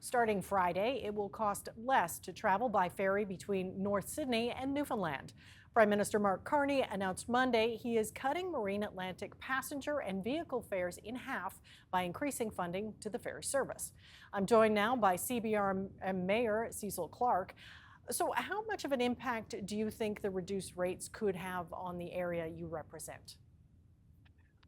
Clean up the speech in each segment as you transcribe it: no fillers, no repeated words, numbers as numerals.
Starting Friday, it will cost less to travel by ferry between North Sydney and Newfoundland. Prime Minister Mark Carney announced Monday he is cutting Marine Atlantic passenger and vehicle fares in half by increasing funding to the ferry service. I'm joined now by CBRM Mayor Cecil Clarke. So how much of an impact do you think the reduced rates could have on the area you represent?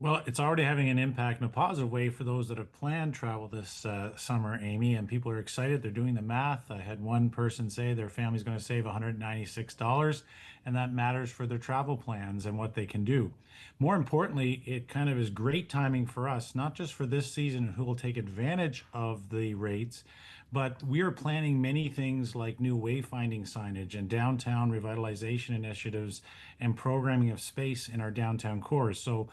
Well, it's already having an impact in a positive way for those that have planned travel this summer, Amy, and people are excited. They're doing the math. I had one person say their family's going to save $196, and that matters for their travel plans and what they can do. More importantly, it kind of is great timing for us, not just for this season who will take advantage of the rates, but we are planning many things like new wayfinding signage and downtown revitalization initiatives and programming of space in our downtown cores. So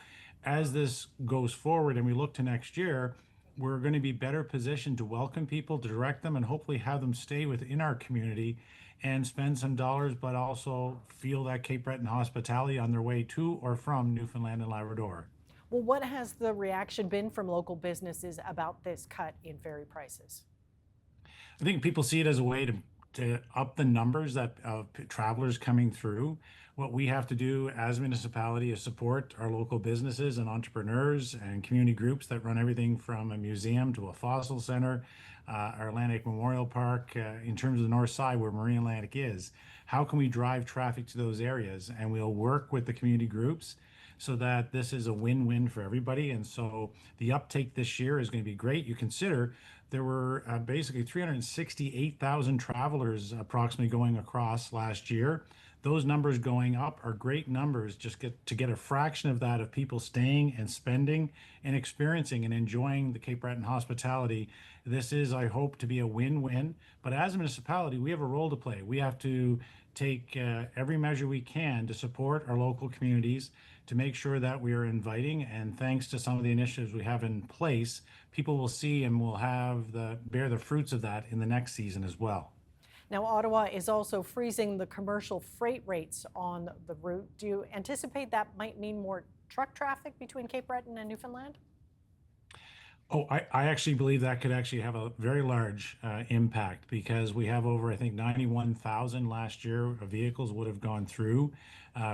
as this goes forward and we look to next year, we're going to be better positioned to welcome people, to direct them, and hopefully have them stay within our community and spend some dollars, but also feel that Cape Breton hospitality on their way to or from Newfoundland and Labrador. Well, what has the reaction been from local businesses about this cut in ferry prices? I think people see it as a way to up the numbers that of travelers coming through. What we have to do as a municipality is support our local businesses and entrepreneurs and community groups that run everything from a museum to a fossil center, our Atlantic Memorial Park, in terms of the north side where Marine Atlantic is. How can we drive traffic to those areas? And we'll work with the community groups so that this is a win-win for everybody. And so the uptake this year is going to be great. You consider there were basically 368,000 travelers approximately going across last year. Those numbers going up are great numbers. Just to get a fraction of that of people staying and spending and experiencing and enjoying the Cape Breton hospitality. This is, I hope, to be a win-win. But as a municipality, we have a role to play. We have to take every measure we can to support our local communities, to make sure that we are inviting. And thanks to some of the initiatives we have in place, people will see and will have bear the fruits of that in the next season as well. Now, Ottawa is also freezing the commercial freight rates on the route. Do you anticipate that might mean more truck traffic between Cape Breton and Newfoundland? Oh, I actually believe that could actually have a very large impact because we have over, I think, 91,000 last year of vehicles would have gone through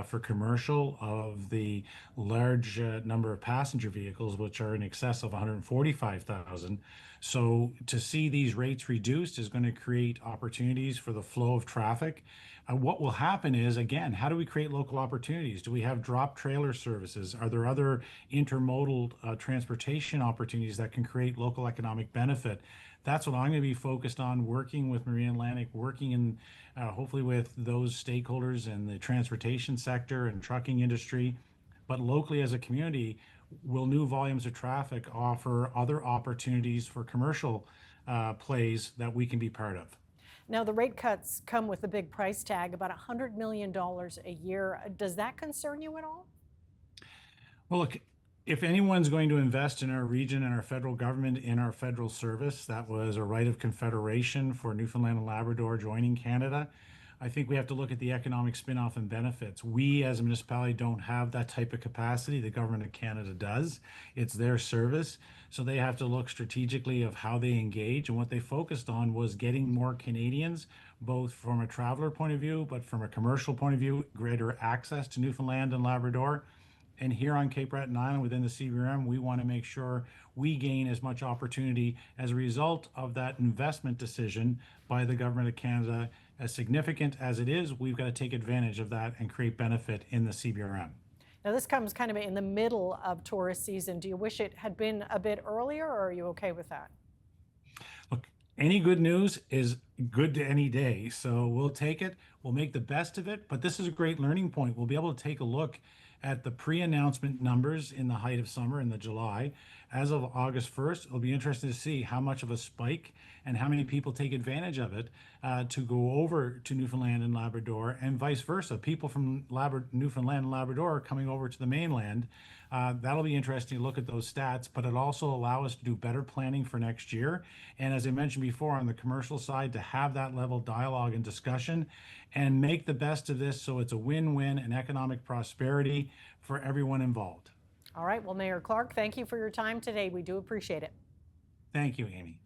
for commercial of the large number of passenger vehicles, which are in excess of 145,000. So to see these rates reduced is going to create opportunities for the flow of traffic. What will happen is, again, how do we create local opportunities? Do we have drop trailer services? Are there other intermodal transportation opportunities that can create local economic benefit? That's what I'm going to be focused on, working with Marine Atlantic, working in hopefully with those stakeholders in the transportation sector and trucking industry. But locally as a community, will new volumes of traffic offer other opportunities for commercial plays that we can be part of? Now, the rate cuts come with a big price tag, about $100 million a year. Does that concern you at all? Well, look, if anyone's going to invest in our region and our federal government in our federal service, that was a right of confederation for Newfoundland and Labrador joining Canada. I think we have to look at the economic spin-off and benefits. We as a municipality don't have that type of capacity. The government of Canada does. It's their service. So they have to look strategically of how they engage. And what they focused on was getting more Canadians, both from a traveler point of view, but from a commercial point of view, greater access to Newfoundland and Labrador. And here on Cape Breton Island within the CBRM, we want to make sure we gain as much opportunity as a result of that investment decision by the government of Canada. As significant as it is, we've got to take advantage of that and create benefit in the CBRM. Now, this comes kind of in the middle of tourist season. Do you wish it had been a bit earlier, or are you okay with that? Look, any good news is good to any day. So we'll take it. We'll make the best of it. But this is a great learning point. We'll be able to take a look at the pre-announcement numbers in the height of summer in the July. As of August 1st, it'll be interesting to see how much of a spike and how many people take advantage of it to go over to Newfoundland and Labrador and vice versa. People from Newfoundland and Labrador coming over to the mainland. That'll be interesting to look at those stats, but it'll also allow us to do better planning for next year. And as I mentioned before, on the commercial side, to have that level of dialogue and discussion and make the best of this so it's a win-win and economic prosperity for everyone involved. All right. Well, Mayor Clarke, thank you for your time today. We do appreciate it. Thank you, Amy.